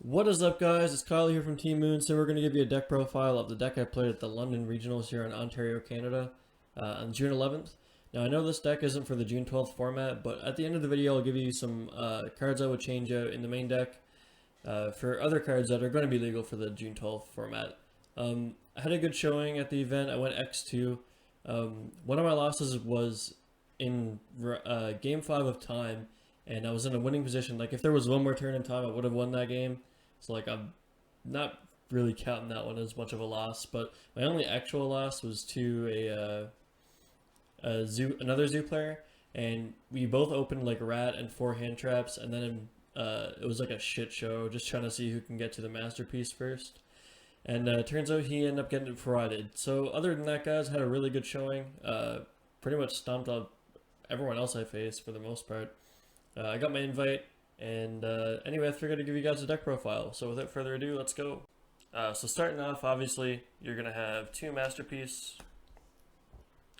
What is up, guys? It's Kyle here from Team Moon. So we're going to give you a deck profile of the deck I played at the London Regionals here in Ontario, Canada on June 11th. Now, I know this deck isn't for the June 12th format, but at the end of the video, I'll give you some cards I would change out in the main deck for other cards that are going to be legal for the June 12th format. I had a good showing at the event. I went X2. One of my losses was in Game 5 of time, and I was in a winning position. Like, if there was one more turn in time, I would have won that game. So, like, I'm not really counting that one as much of a loss, but my only actual loss was to another zoo player, and we both opened like rat and 4 hand traps, and then it was like a shit show, just trying to see who can get to the masterpiece first. And turns out he ended up getting it provided. So other than that, guys, had a really good showing. Pretty much stomped out everyone else I faced for the most part. I got my invite. And anyway, I figured to give you guys a deck profile. So without further ado, let's go. So starting off, obviously, you're going to have 2 Masterpiece.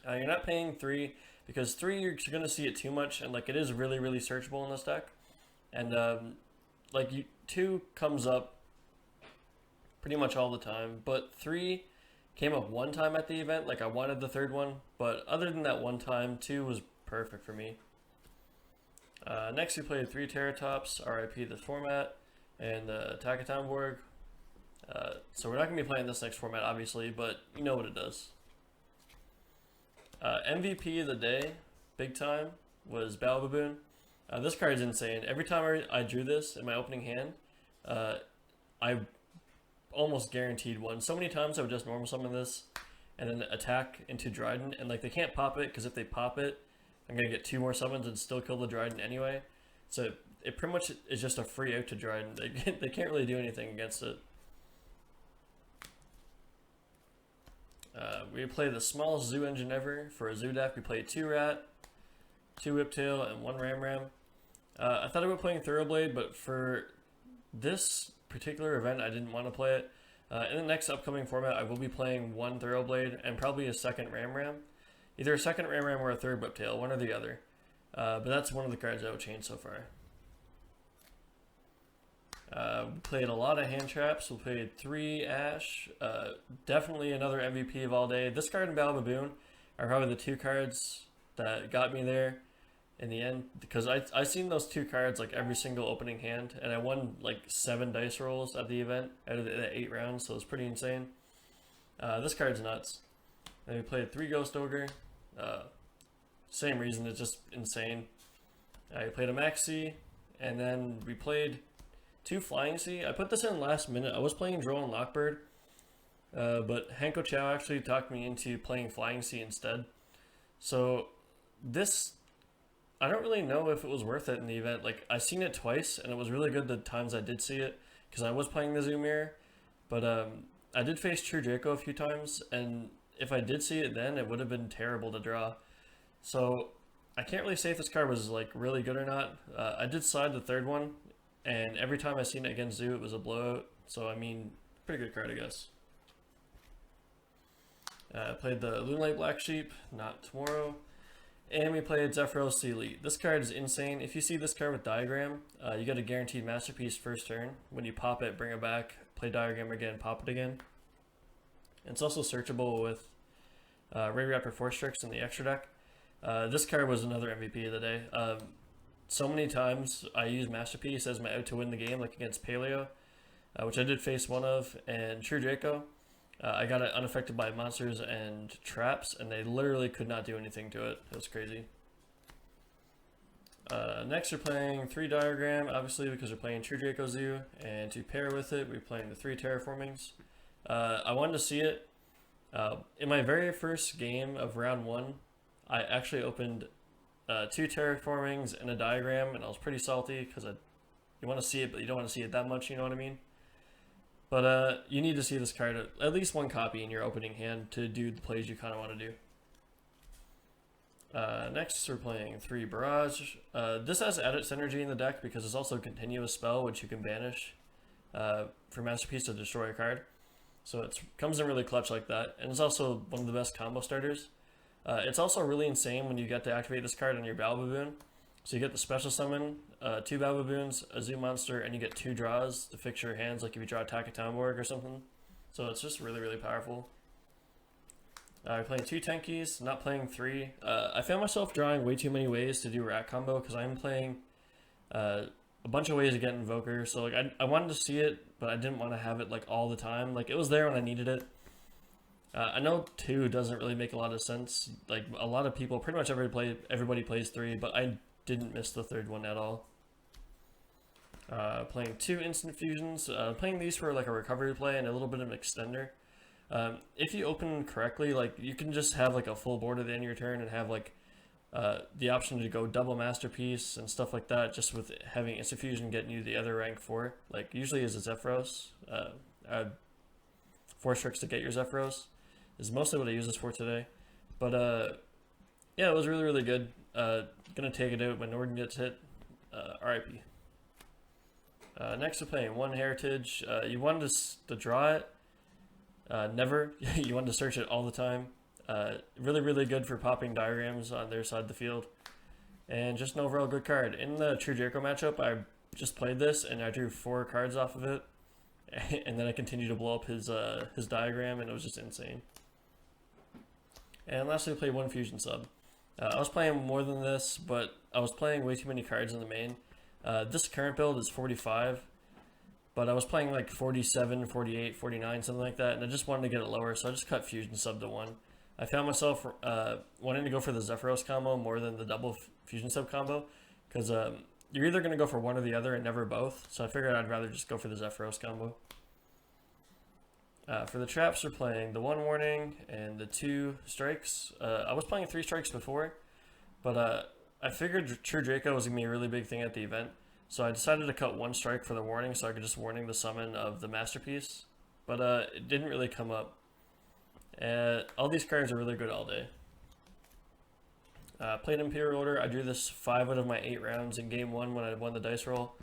You're not paying 3, because 3 you're going to see it too much, and like it is really, really searchable in this deck. And 2 comes up pretty much all the time, but 3 came up one time at the event. Like, I wanted the 3rd one, but other than that one time, 2 was perfect for me. Next, we played 3 Terratops, RIP the format, and Takaton Borg. So we're not going to be playing this next format, obviously, but you know what it does. MVP of the day, big time, was Battle Baboon. This card is insane. Every time I drew this in my opening hand, I almost guaranteed one. So many times I would just normal summon this and then attack into Dryden, and like they can't pop it, because if they pop it, I'm going to get 2 more summons and still kill the Dryden anyway. So it pretty much is just a free out to Dryden. They can't really do anything against it. We played the smallest zoo engine ever for a zoo deck. We played 2 Rat, 2 Whiptail, and 1 Ram. I thought about playing Thoroughblade, but for this particular event, I didn't want to play it. In the next upcoming format, I will be playing 1 Thoroughblade and probably a 2nd Ram. Either a 2nd Ram or a 3rd Whiptail, one or the other. But that's one of the cards I would change so far. We played a lot of hand traps. We played 3 Ash. Definitely another MVP of all day. This card and Battle Baboon are probably the 2 cards that got me there in the end, because I seen those 2 cards like every single opening hand, and I won like 7 dice rolls at the event out of the 8 rounds, so it's pretty insane. This card's nuts. Then we played 3 Ghost Ogre. Same reason, it's just insane. We played a Maxi, and then we played 2 Flying Sea. I put this in last minute. I was playing Droll and Lockbird, but Hanko Chow actually talked me into playing Flying Sea instead. So this, I don't really know if it was worth it in the event. Like, I seen it twice, and it was really good the times I did see it, because I was playing the Zoo Mirror. But I did face True Draco a few times, and if I did see it then, it would have been terrible to draw. So I can't really say if this card was like really good or not. I did side the 3rd one, and every time I seen it against Zoo, it was a blowout. So I mean, pretty good card, I guess. Played the Moonlight Black Sheep, not tomorrow. And we played Zephyros Sea Elite. This card is insane. If you see this card with Diagram, you get a guaranteed Masterpiece first turn. When you pop it, bring it back, play Diagram again, pop it again. It's also searchable with Ray Raptor Force Strix in the extra deck. This card was another MVP of the day. So many times I use Masterpiece as my out to win the game, like against Paleo, which I did face one of, and True Draco. I got it unaffected by monsters and traps, and they literally could not do anything to it. It was crazy. Next, we're playing 3 Diagram, obviously, because we're playing True Draco Zoo, and to pair with it, we're playing the 3 Terraformings. I wanted to see it. In my very first game of round 1, I actually opened 2 Terraformings and a Diagram, and I was pretty salty, because you want to see it, but you don't want to see it that much, you know what I mean? But you need to see this card, at least 1 copy in your opening hand to do the plays you kind of want to do. Next, we're playing 3 Barrage. This has Edit Synergy in the deck because it's also a continuous spell, which you can banish for Masterpiece to destroy a card. So it comes in really clutch like that, and it's also one of the best combo starters. It's also really insane when you get to activate this card on your Battle Baboon. So you get the special summon 2 Bababoons, a Zoo Monster, and you get 2 draws to fix your hands, like if you draw a Takatamborg or something. So it's just really, really powerful. I'm playing 2 Tenkis, not playing 3. I found myself drawing way too many ways to do Rat Combo because I'm playing a bunch of ways to get Invoker. So like I wanted to see it, but I didn't want to have it like all the time. Like it was there when I needed it. I know 2 doesn't really make a lot of sense. Like a lot of people, pretty much everybody plays 3, but I didn't miss the 3rd one at all. Playing 2 Instant Fusions. Playing these for like a recovery play and a little bit of an extender. If you open correctly, like you can just have like a full board at the end of your turn and have like the option to go double Masterpiece and stuff like that, just with having Instant Fusion getting you the other rank 4. Like usually is a Zephyros. 4 tricks to get your Zephyros is mostly what I use this for today. But yeah, it was really, really good. Gonna take it out when Norden gets hit. RIP. Next we're playing 1 Heritage. You wanted to draw it. Never. You wanted to search it all the time. Really, really good for popping diagrams on their side of the field. And just an overall good card. In the True Draco matchup, I just played this and I drew 4 cards off of it. And then I continued to blow up his diagram, and it was just insane. And lastly, I played 1 Fusion Sub. I was playing more than this, but I was playing way too many cards in the main. This current build is 45, but I was playing like 47, 48, 49, something like that, and I just wanted to get it lower, so I just cut Fusion Sub to 1. I found myself wanting to go for the Zephyros combo more than the double Fusion Sub combo, because you're either going to go for one or the other and never both, so I figured I'd rather just go for the Zephyros combo. For the traps, we're playing the 1 Warning and the 2 Strikes. I was playing 3 Strikes before, but I figured True Draco was going to be a really big thing at the event, so I decided to cut 1 Strike for the Warning so I could just Warning the summon of the Masterpiece, but it didn't really come up. All these cards are really good all day. Played Imperial Order. I drew this 5 out of my 8 rounds in game 1 when I won the dice roll.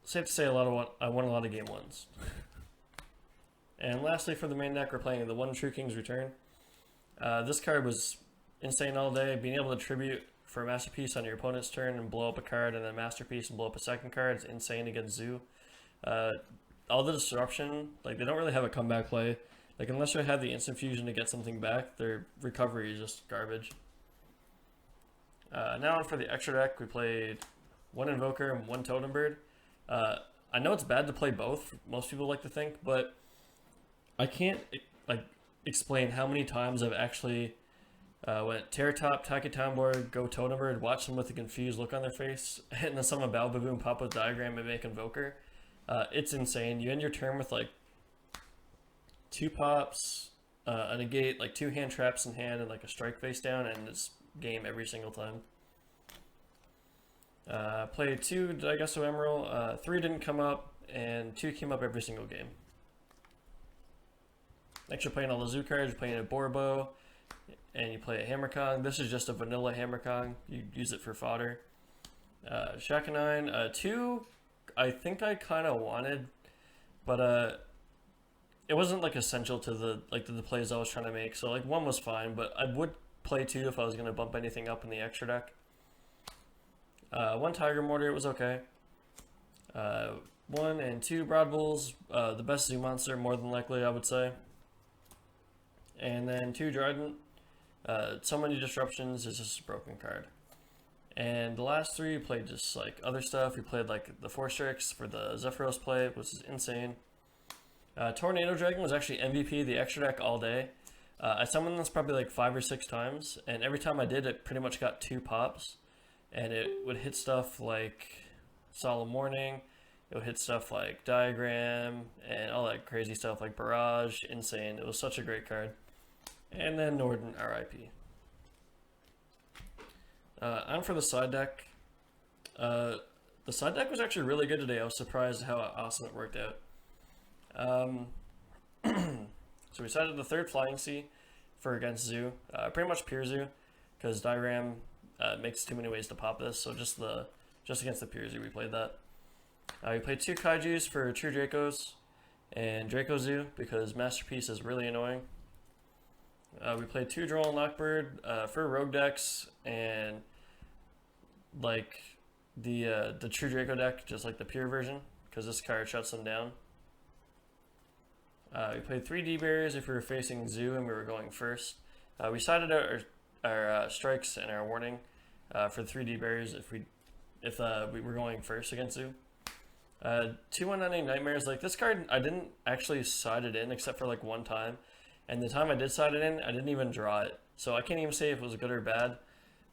Safe to say I won a lot of game 1s. And lastly, for the main deck, we're playing the 1 True King's Return. This card was insane all day. Being able to tribute for a Masterpiece on your opponent's turn and blow up a card, and then Masterpiece and blow up a second card is insane against Zoo. All the disruption, like they don't really have a comeback play. Like unless you have the Instant Fusion to get something back, their recovery is just garbage. Now on for the extra deck, we played 1 Invoker and 1 Totem Bird. I know it's bad to play both, most people like to think, but I can't like explain how many times I've actually went Terra Top, Takatamborg, go Totem Bird, watch them with a confused look on their face, and then summon Bababoon, pop with Diagram, and make Invoker. It's insane. You end your turn with like 2 pops, a negate, like 2 hand traps in hand, and like a strike face down, and it's game every single time. Played 2 Daigusto Emerald, 3 didn't come up, and 2 came up every single game. Next, you're playing all the Zoo cards. You're playing a Borbo, and you play a Hammer Kong. This is just a vanilla Hammer Kong. You use it for fodder. Shakanine, 2, I think I kind of wanted, but it wasn't like essential to the plays I was trying to make. So like 1 was fine, but I would play 2 if I was going to bump anything up in the extra deck. 1 Tiger Mortar, it was okay. 1 and 2 Broad Bulls, the best Zoo monster more than likely, I would say. And then 2 Dryden. So many disruptions, it's just a broken card. And the last 3 played just like other stuff. We played like the 4 Strikes for the Zephyros play, which is insane. Tornado Dragon was actually MVP the extra deck all day. I summoned this probably like 5 or 6 times, and every time I did, it pretty much got 2 pops. And it would hit stuff like Solemn Warning, it would hit stuff like Diagram, and all that crazy stuff like Barrage, insane. It was such a great card. And then Norden, RIP. On for the side deck. The side deck was actually really good today. I was surprised how awesome it worked out. So we decided the 3rd Flying Sea for against Zoo. Pretty much pure Zoo, because Diagram makes too many ways to pop this. So just against the pure Zoo, we played that. We played 2 Kaijus for True Dracos and Draco Zoo, because Masterpiece is really annoying. We played 2 Droll and Lockbird for Rogue decks, and like the true Draco deck, just like the pure version, because this card shuts them down. We played 3 D-Berries if we were facing Zoo and we were going first. We sided out our strikes and our warning for 3 D-Berries if we were going first against Zoo. 2/1/9 Nightmares, like this card, I didn't actually side it in except for like one time, and the time I did side it in, I didn't even draw it, so I can't even say if it was good or bad.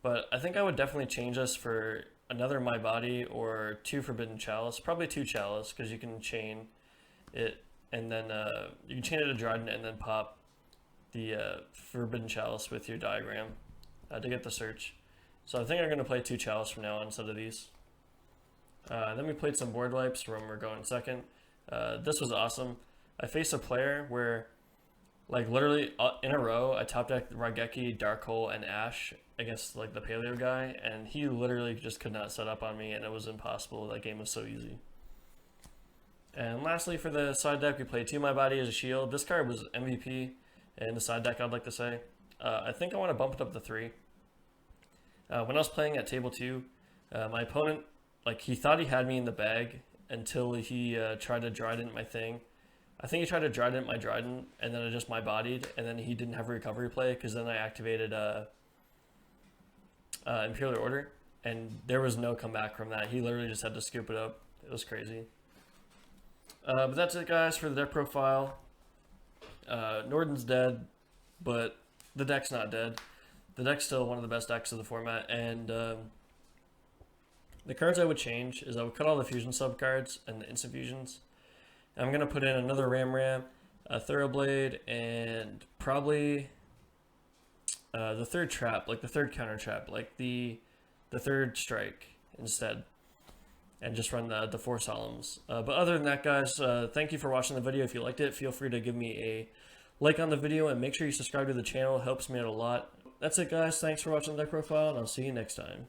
But I think I would definitely change this for another My Body or 2 Forbidden Chalice, probably 2 Chalice, because you can chain it, and then you can chain it to Dryden and then pop the Forbidden Chalice with your diagram to get the search. So I think I'm going to play 2 Chalice from now on instead of these. Then we played some board wipes when we're going second. This was awesome. I faced a player where, like, literally in a row, I top decked Raigeki, Darkhole, and Ash against like the Paleo guy, and he literally just could not set up on me, and it was impossible. That game was so easy. And lastly, for the side deck, we played 2 My Body as a shield. This card was MVP in the side deck, I'd like to say. I think I want to bump it up to 3. When I was playing at table 2, my opponent, like, he thought he had me in the bag until he tried to Dryden my thing. I think he tried to Dryden my Dryden, and then I just My Bodied, and then he didn't have a recovery play, because then I activated Imperial Order, and there was no comeback from that. He literally just had to scoop it up. It was crazy. But that's it, guys, for the deck profile. Norden's dead, but the deck's not dead. The deck's still one of the best decks of the format, and the cards I would change is I would cut all the fusion sub cards and the instant fusions. And I'm going to put in another Ram, a Thoroughblade, and probably the third trap, like the third counter trap, like the third strike instead. And just run the 4 Solemns. But other than that, guys, thank you for watching the video. If you liked it, feel free to give me a like on the video, and make sure you subscribe to the channel. It helps me out a lot. That's it, guys. Thanks for watching the deck profile, and I'll see you next time.